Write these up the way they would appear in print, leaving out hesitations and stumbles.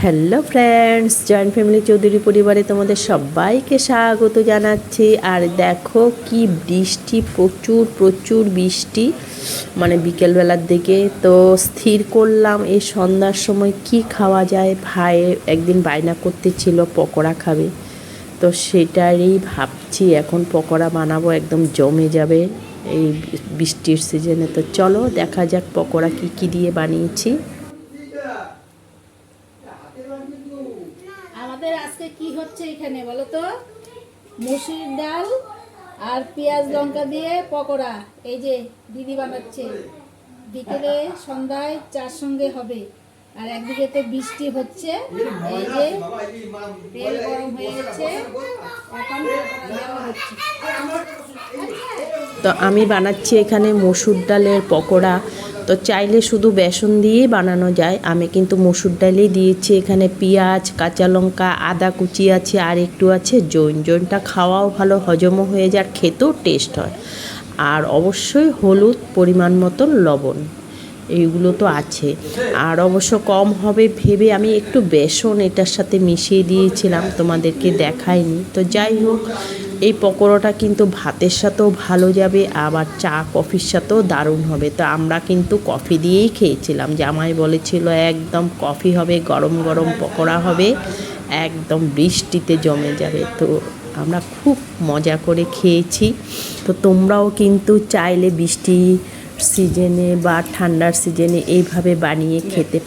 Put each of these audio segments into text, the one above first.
Hello friends, joint family Chowdhury পরিবারে তোমাদের সবাইকে স্বাগত জানাচ্ছি। আর দেখো কি বৃষ্টি, প্রচুর প্রচুর বৃষ্টি, মানে বিকেলবেলার দিকে। তো স্থির করলাম এই সন্ধ্যার সময় কি খাওয়া যায়। ভাই একদিন বায়না করতেছিল পকোড়া খাবে, তো সেটারই ভাবছি এখন পকোড়া বানাবো, একদম জমে যাবে এই বৃষ্টির সিজনে। তো চলো দেখা যাক পকোড়া কি দিয়ে বানিয়েছি। আমাদের আজকে কি হচ্ছে এখানে বলো তো? মসুর ডাল আর পেঁয়াজ লঙ্কা দিয়ে পকোড়া। এই যে দিদি বানাচ্ছে, বিকেলে সন্ধ্যায় চার সঙ্গে হবে। আর একদিকে তো বৃষ্টি হচ্ছে, এই যে তেল গরম হয়ে গেছে, এখন পকোড়া দেওয়া হচ্ছে। তো আমি বানাচ্ছি এখানে মসুর ডালের পকোড়া। তো চাইলে শুধু বেসন দিয়েই বানানো যায়, আমি কিন্তু মসুর ডালেই দিয়েছি। এখানে পেঁয়াজ, কাঁচা লঙ্কা, আদা কুচি আছে, আর একটু আছে জৈনটা খাওয়াও ভালো, হজমও হয়ে যায়, আর খেতেও টেস্ট হয়। আর অবশ্যই হলুদ, পরিমাণ মতন লবণ, এইগুলো তো আছে। আর অবশ্য কম হবে ভেবে আমি একটু বেসন এটার সাথে মিশিয়ে দিয়েছিলাম, তোমাদেরকে দেখাইনি। তো যাই হোক, এই পকোড়াটা কিন্তু ভাতের সাথেও ভালো যাবে, আবার চা কফির সাথেও দারুণ হবে। তো আমরা কিন্তু কফি দিয়েই খেয়েছিলাম, জামাই বলেছিল একদম কফি হবে, গরম গরম পকোড়া হবে, একদম বৃষ্টিতে জমে যাবে। তো আমরা খুব মজা করে খেয়েছি। তো তোমরাও কিন্তু চাইলে বৃষ্টি সিজনে বা ঠান্ডার সিজনে এইভাবে বানিয়ে খেতে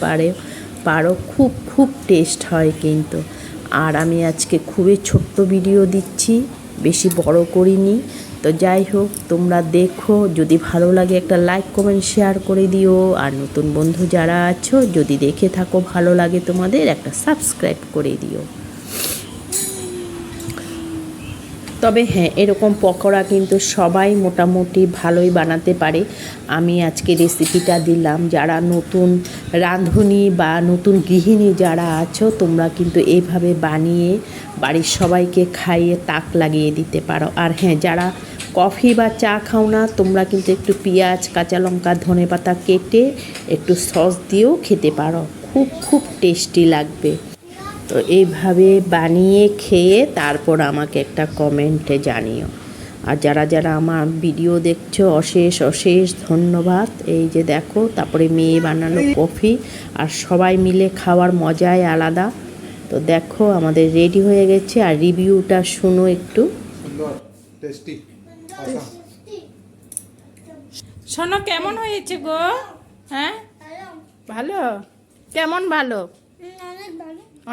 পারো, খুব খুব টেস্ট হয় কিন্তু। আর আমি আজকে খুবই ছোট্ট ভিডিও দিচ্ছি, বেশি বড় করিনি। তো যাই হোক, তোমরা দেখো, যদি ভালো লাগে একটা লাইক কমেন্ট শেয়ার করে দিও। আর নতুন বন্ধু যারা আছো, যদি দেখে থাকো ভালো লাগে তোমাদের, একটা সাবস্ক্রাইব করে দিও। তবে হ্যাঁ, এরকম পকোড়া কিন্তু সবাই মোটামুটি ভালোই বানাতে পারে। আমি আজকে রেসিপিটা দিলাম, যারা নতুন রাঁধুনি বা নতুন গৃহিণী যারা আছো, তোমরা কিন্তু এইভাবে বানিয়ে বাড়ির সবাইকে খাইয়ে তাক লাগিয়ে দিতে পারো। আর হ্যাঁ, যারা কফি বা চা খাও না, তোমরা কিন্তু একটু পেঁয়াজ, কাঁচা লঙ্কা, ধনেপাতা কেটে একটু সস দিয়েও খেতে পারো, খুব খুব টেস্টি লাগবে। তো এইভাবে বানিয়ে খেয়ে তারপর আমাকে একটা কমেন্টে জানিও। আর যারা যারা আমার ভিডিও দেখছো, অশেষ অশেষ ধন্যবাদ। এই যে দেখো, তারপরে মেয়ে বানালো কফি, আর সবাই মিলে খাওয়ার মজাই আলাদা। তো দেখো আমাদের রেডি হয়ে গেছে, আর রিভিউটা শুনো একটু। শোনো, কেমন হয়েছে গো? হ্যাঁ, ভালো? কেমন ভালো?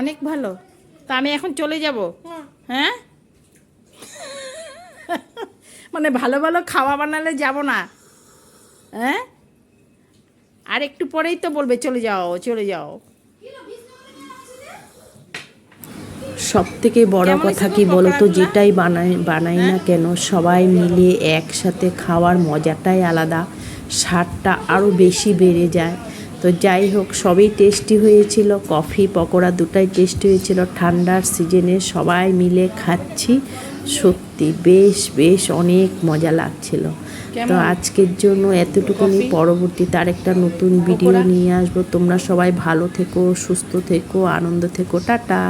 অনেক ভালো। তা আমি এখন চলে যাব? হ্যাঁ, মানে ভালো ভালো খাওয়া বানালে যাব না? হ্যাঁ, আর একটু পরেই তো বলবে চলে যাও চলে যাও। সব থেকে বড় কথা কি বলো তো, যেটাই বানাই না কেন, সবাই মিলে একসাথে খাওয়ার মজাটাই আলাদা, স্বাদটা আরও বেশি বেড়ে যায়। তো যাই হোক, সবই টেস্টি হয়েছিল, কফি পকোড়া দুটাই টেস্টি হয়েছিল। ঠান্ডার সিজনে সবাই মিলে খাচ্ছি, সত্যি বেশ বেশ অনেক মজা লাগছিল। তো আজকের জন্য এতটুকুনি, পরবর্তীতে আরেকটা নতুন ভিডিও নিয়ে আসবো। তোমরা সবাই ভালো থেকো, সুস্থ থেকো, আনন্দ থেকো, টাটা।